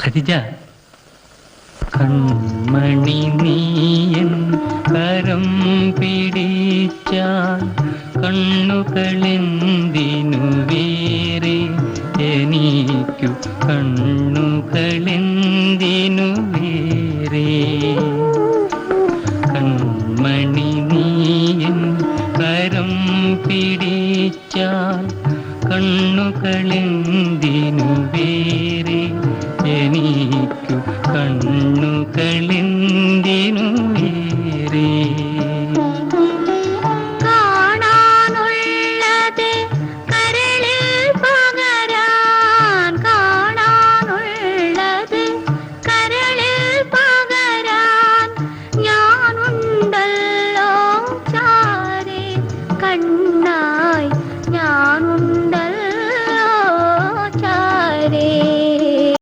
ഖദിജ, കൺമണി നീയൻ കരം പിടിച്ചാൽ കണ്ണുകളെന്തിനു വേറെ, എനിക്കു കണ്ണുകളെന്തിനു വേറെ. കൺമണി നീയൻ കരം പിടിച്ചാൽ കണ്ണുകളെന്തിനു വേറെ, എനിക്കു കണ്ണുകളിൽ